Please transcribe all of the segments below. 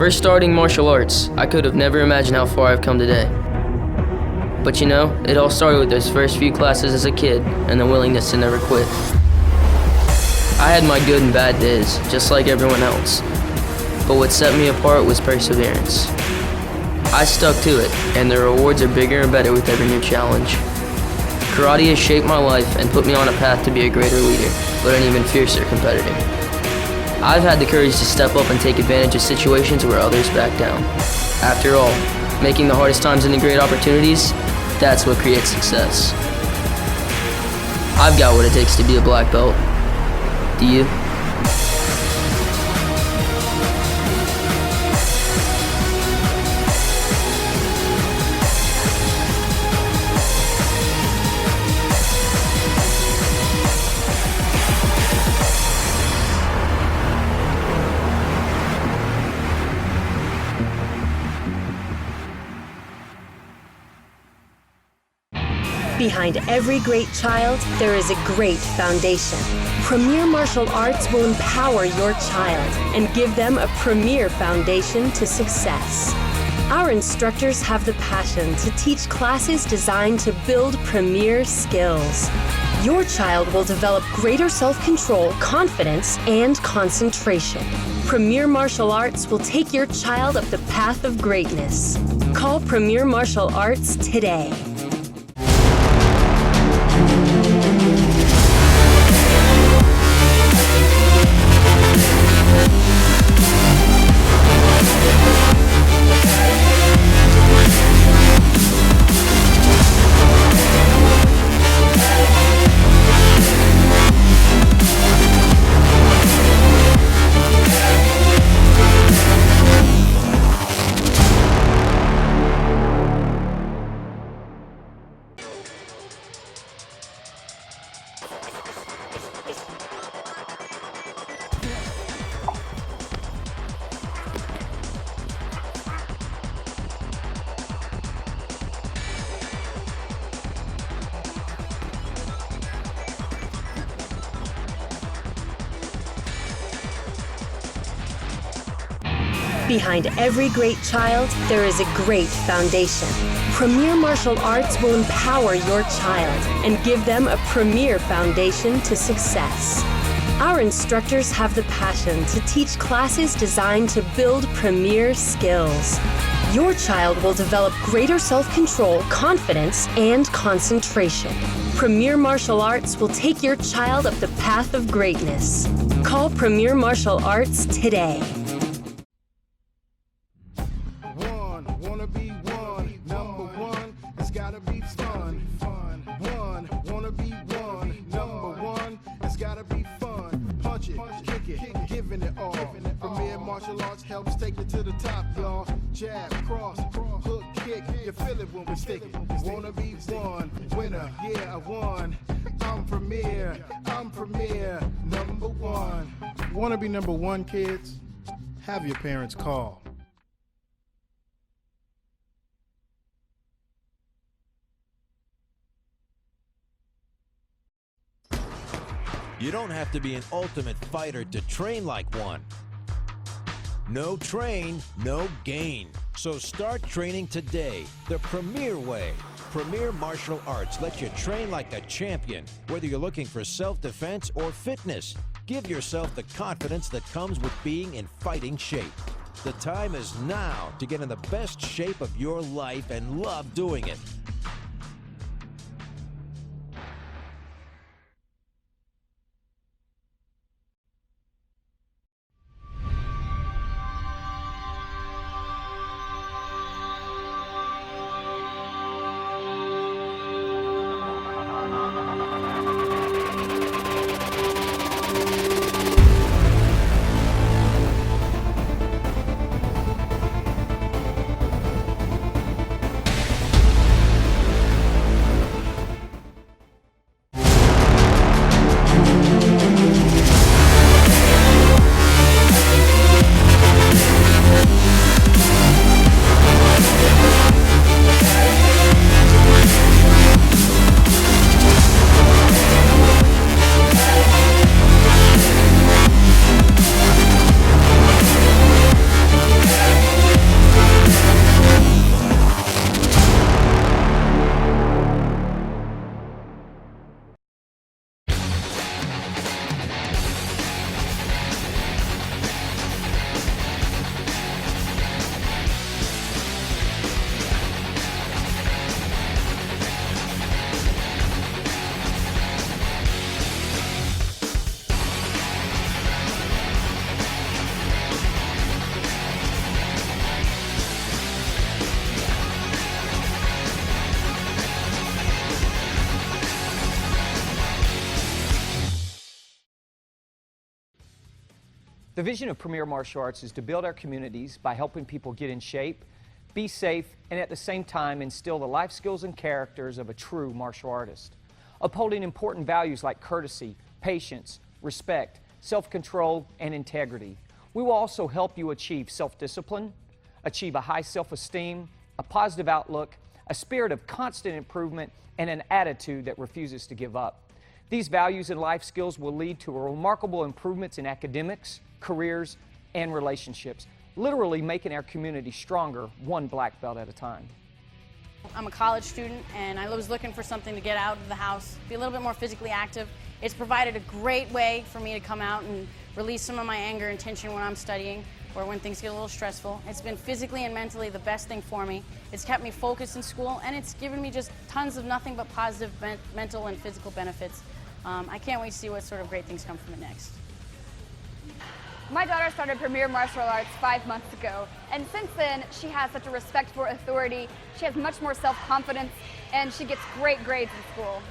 First starting martial arts, I could have never imagined how far I've come today. But you know, it all started with those first few classes as a kid and the willingness to never quit. I had my good and bad days, just like everyone else. But what set me apart was perseverance. I stuck to it, and the rewards are bigger and better with every new challenge. Karate has shaped my life and put me on a path to be a greater leader, but an even fiercer competitor. I've had the courage to step up and take advantage of situations where others back down. After all, making the hardest times into great opportunities, that's what creates success. I've got what it takes to be a black belt. Do you? Behind every great child, there is a great foundation. Premier Martial Arts will empower your child and give them a premier foundation to success. Our instructors have the passion to teach classes designed to build premier skills. Your child will develop greater self-control, confidence, and concentration. Premier Martial Arts will take your child up the path of greatness. Call Premier Martial Arts today. Behind every great child, there is a great foundation. Premier Martial Arts will empower your child and give them a premier foundation to success. Our instructors have the passion to teach classes designed to build premier skills. Your child will develop greater self-control, confidence, and concentration. Premier Martial Arts will take your child up the path of greatness. Call Premier Martial Arts today. Martial arts helps take it to the top, y'all. Jab, cross, hook, kick. You feel it when we stick it. Wanna be one winner, yeah, I won. I'm premier, number one. Wanna be number one, kids? Have your parents call. You don't have to be an ultimate fighter to train like one. No train, no gain. So start training today, the Premier way. Premier Martial Arts lets you train like a champion, whether you're looking for self-defense or fitness. Give yourself the confidence that comes with being in fighting shape. The time is now to get in the best shape of your life and love doing it. The vision of Premier Martial Arts is to build our communities by helping people get in shape, be safe, and at the same time instill the life skills and characters of a true martial artist. Upholding important values like courtesy, patience, respect, self-control, and integrity. We will also help you achieve self-discipline, achieve a high self-esteem, a positive outlook, a spirit of constant improvement, and an attitude that refuses to give up. These values and life skills will lead to remarkable improvements in academics, careers, and relationships, literally making our community stronger, one black belt at a time. I'm a college student and I was looking for something to get out of the house, be a little bit more physically active. It's provided a great way for me to come out and release some of my anger and tension when I'm studying or when things get a little stressful. It's been physically and mentally the best thing for me. It's kept me focused in school and it's given me just tons of nothing but positive mental and physical benefits. I can't wait to see what sort of great things come from it next. My daughter started Premier Martial Arts 5 months ago, and since then she has such a respect for authority, she has much more self-confidence, and she gets great grades in school.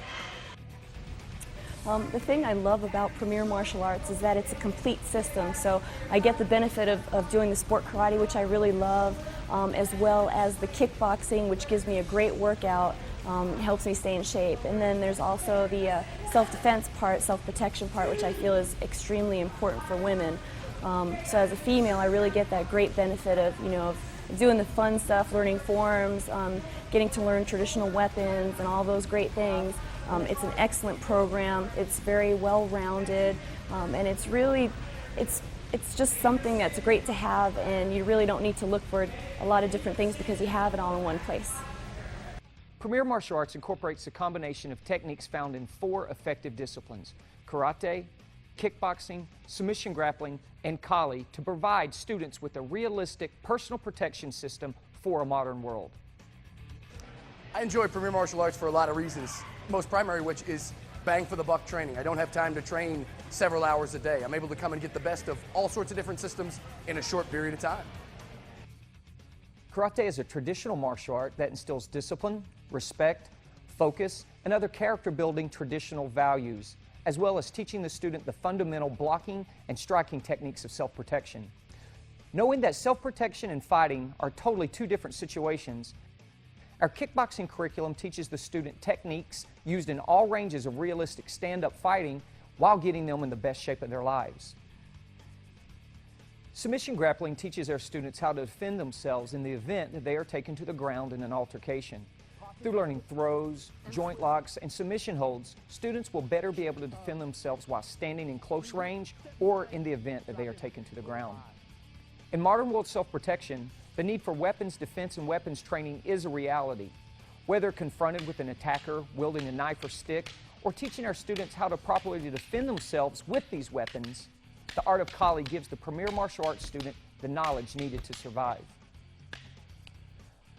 The thing I love about Premier Martial Arts is that it's a complete system, so I get the benefit of doing the sport karate, which I really love, as well as the kickboxing, which gives me a great workout, helps me stay in shape. And then there's also the self-defense part, self-protection part, which I feel is extremely important for women. So as a female, I really get that great benefit of, of doing the fun stuff, learning forms, getting to learn traditional weapons and all those great things. It's an excellent program. It's very well-rounded, and it's really, it's just something that's great to have, and you really don't need to look for a lot of different things because you have it all in one place. Premier Martial Arts incorporates a combination of techniques found in 4 effective disciplines: karate, kickboxing, submission grappling, and Kali, to provide students with a realistic personal protection system for a modern world. I enjoy Premier Martial Arts for a lot of reasons, most primary which is bang for the buck training. I don't have time to train several hours a day. I'm able to come and get the best of all sorts of different systems in a short period of time. Karate is a traditional martial art that instills discipline, respect, focus, and other character-building traditional values, as well as teaching the student the fundamental blocking and striking techniques of self-protection. Knowing that self-protection and fighting are totally 2 different situations, our kickboxing curriculum teaches the student techniques used in all ranges of realistic stand-up fighting while getting them in the best shape of their lives. Submission grappling teaches our students how to defend themselves in the event that they are taken to the ground in an altercation. Through learning throws, joint locks, and submission holds, students will better be able to defend themselves while standing in close range or in the event that they are taken to the ground. In modern world self-protection, the need for weapons defense and weapons training is a reality. Whether confronted with an attacker wielding a knife or stick, or teaching our students how to properly defend themselves with these weapons, the art of Kali gives the Premier Martial Arts student the knowledge needed to survive.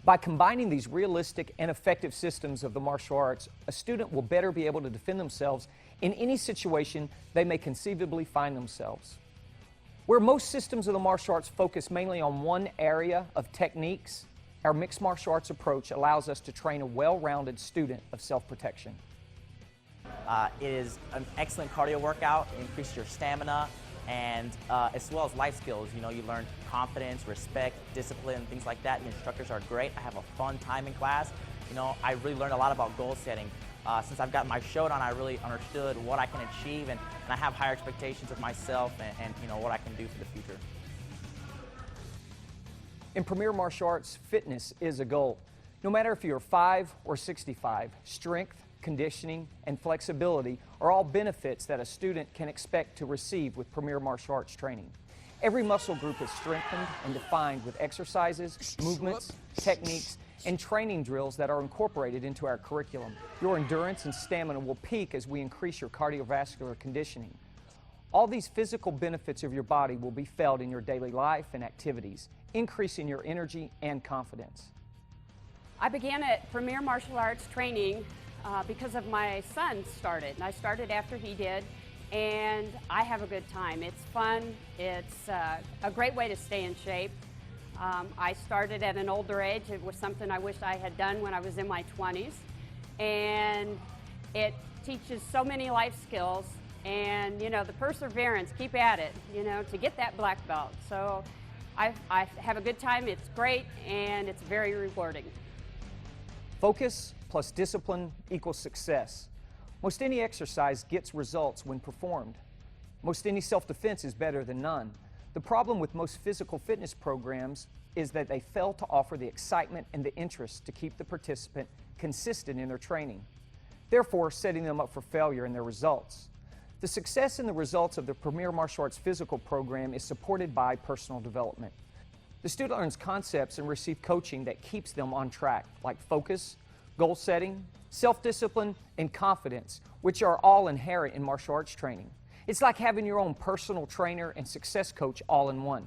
By combining these realistic and effective systems of the martial arts, a student will better be able to defend themselves in any situation they may conceivably find themselves. Where most systems of the martial arts focus mainly on one area of techniques, our mixed martial arts approach allows us to train a well-rounded student of self-protection. It is an excellent cardio workout. It increases your stamina, and as well as life skills. You learn confidence, respect, discipline, things like that. The instructors are great. I have a fun time in class. I really learned a lot about goal setting. Since I've got my Shodan, I really understood what I can achieve, and I have higher expectations of myself and what I can do for the future. In Premier Martial Arts, fitness is a goal. No matter if you're 5 or 65, strength, conditioning, and flexibility are all benefits that a student can expect to receive with Premier Martial Arts training. Every muscle group is strengthened and defined with exercises, movements, techniques, and training drills that are incorporated into our curriculum. Your endurance and stamina will peak as we increase your cardiovascular conditioning. All these physical benefits of your body will be felt in your daily life and activities, increasing your energy and confidence. I began at Premier Martial Arts training because of my son started. And I started after he did, and I have a good time. It's fun. It's a great way to stay in shape. I started at an older age. It was something I wish I had done when I was in my 20s. And it teaches so many life skills, and you know, the perseverance, keep at it, you know, to get that black belt. So I have a good time, it's great, and it's very rewarding. Focus plus discipline equals success. Most any exercise gets results when performed. Most any self-defense is better than none. The problem with most physical fitness programs is that they fail to offer the excitement and the interest to keep the participant consistent in their training, therefore setting them up for failure in their results. The success in the results of the Premier Martial Arts physical program is supported by personal development. The student learns concepts and receives coaching that keeps them on track, like focus, goal setting, self-discipline, and confidence, which are all inherent in martial arts training. It's like having your own personal trainer and success coach all in one.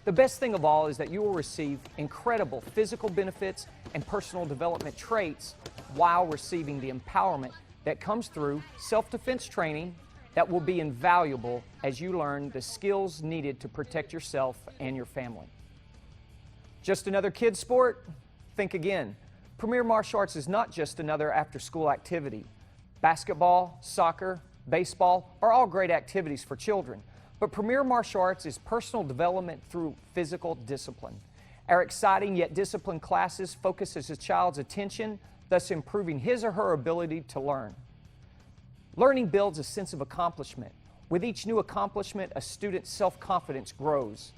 The best thing of all is that you will receive incredible physical benefits and personal development traits while receiving the empowerment that comes through self-defense training that will be invaluable as you learn the skills needed to protect yourself and your family. Just another kid's sport? Think again. Premier Martial Arts is not just another after-school activity. Basketball, soccer, baseball are all great activities for children, but Premier Martial Arts is personal development through physical discipline. Our exciting yet disciplined classes focuses a child's attention, thus improving his or her ability to learn. Learning builds a sense of accomplishment. With each new accomplishment, a student's self-confidence grows,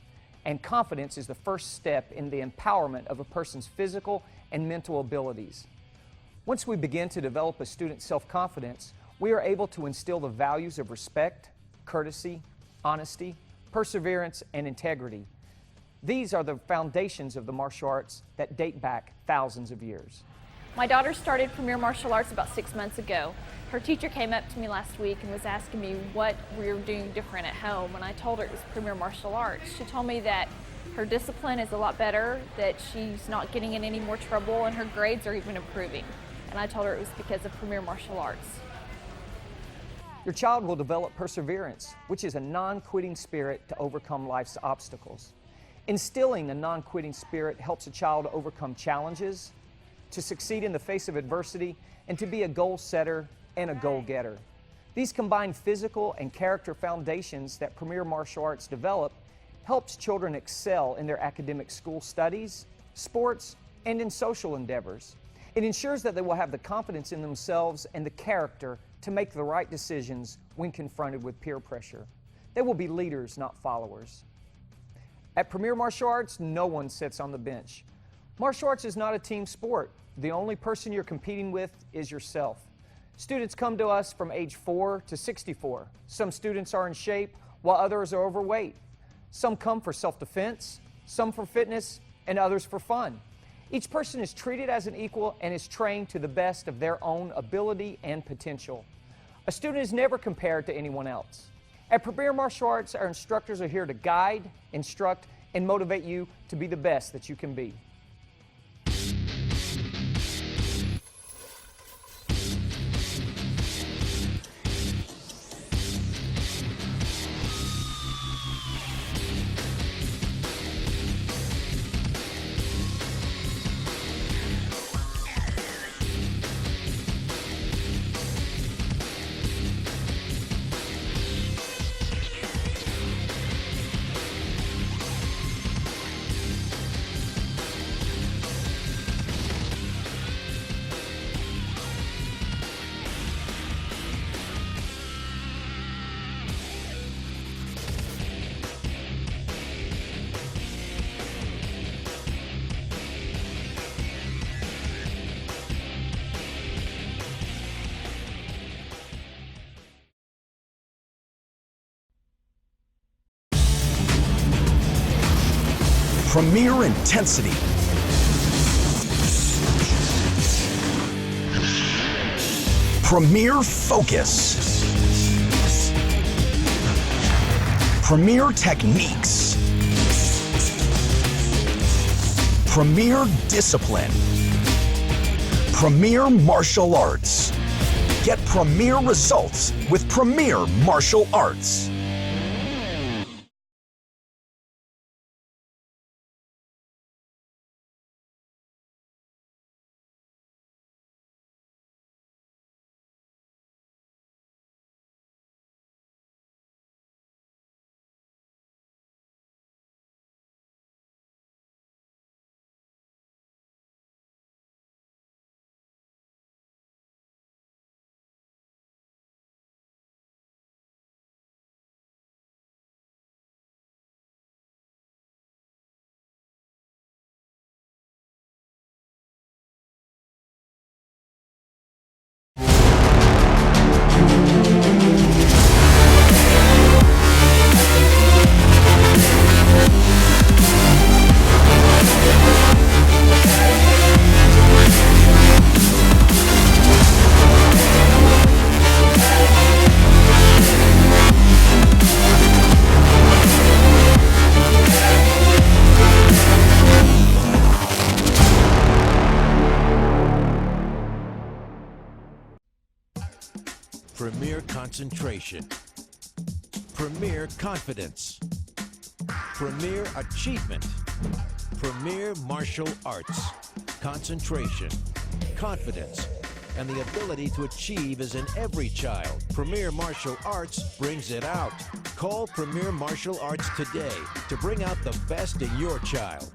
and confidence is the first step in the empowerment of a person's physical and mental abilities. Once we begin to develop a student's self-confidence, we are able to instill the values of respect, courtesy, honesty, perseverance, and integrity. These are the foundations of the martial arts that date back thousands of years. My daughter started Premier Martial Arts about 6 months ago. Her teacher came up to me last week and was asking me what we were doing different at home, and I told her it was Premier Martial Arts. She told me that her discipline is a lot better, that she's not getting in any more trouble, and her grades are even improving. And I told her it was because of Premier Martial Arts. Your child will develop perseverance, which is a non-quitting spirit to overcome life's obstacles. Instilling a non-quitting spirit helps a child overcome challenges, to succeed in the face of adversity, and to be a goal setter and a goal getter. These combined physical and character foundations that Premier Martial Arts develop helps children excel in their academic school studies, sports, and in social endeavors. It ensures that they will have the confidence in themselves and the character to make the right decisions when confronted with peer pressure. They will be leaders, not followers. At Premier Martial Arts, no one sits on the bench. Martial arts is not a team sport. The only person you're competing with is yourself. Students come to us from age 4 to 64. Some students are in shape, while others are overweight. Some come for self-defense, some for fitness, and others for fun. Each person is treated as an equal and is trained to the best of their own ability and potential. A student is never compared to anyone else. At Premier Martial Arts, our instructors are here to guide, instruct, and motivate you to be the best that you can be. Premier intensity. Premier focus. Premier techniques. Premier discipline. Premier martial arts. Get premier results with Premier Martial Arts. Premier Concentration, Premier Confidence, Premier Achievement, Premier Martial Arts. Concentration, confidence, and the ability to achieve is in every child. Premier Martial Arts brings it out. Call Premier Martial Arts today to bring out the best in your child.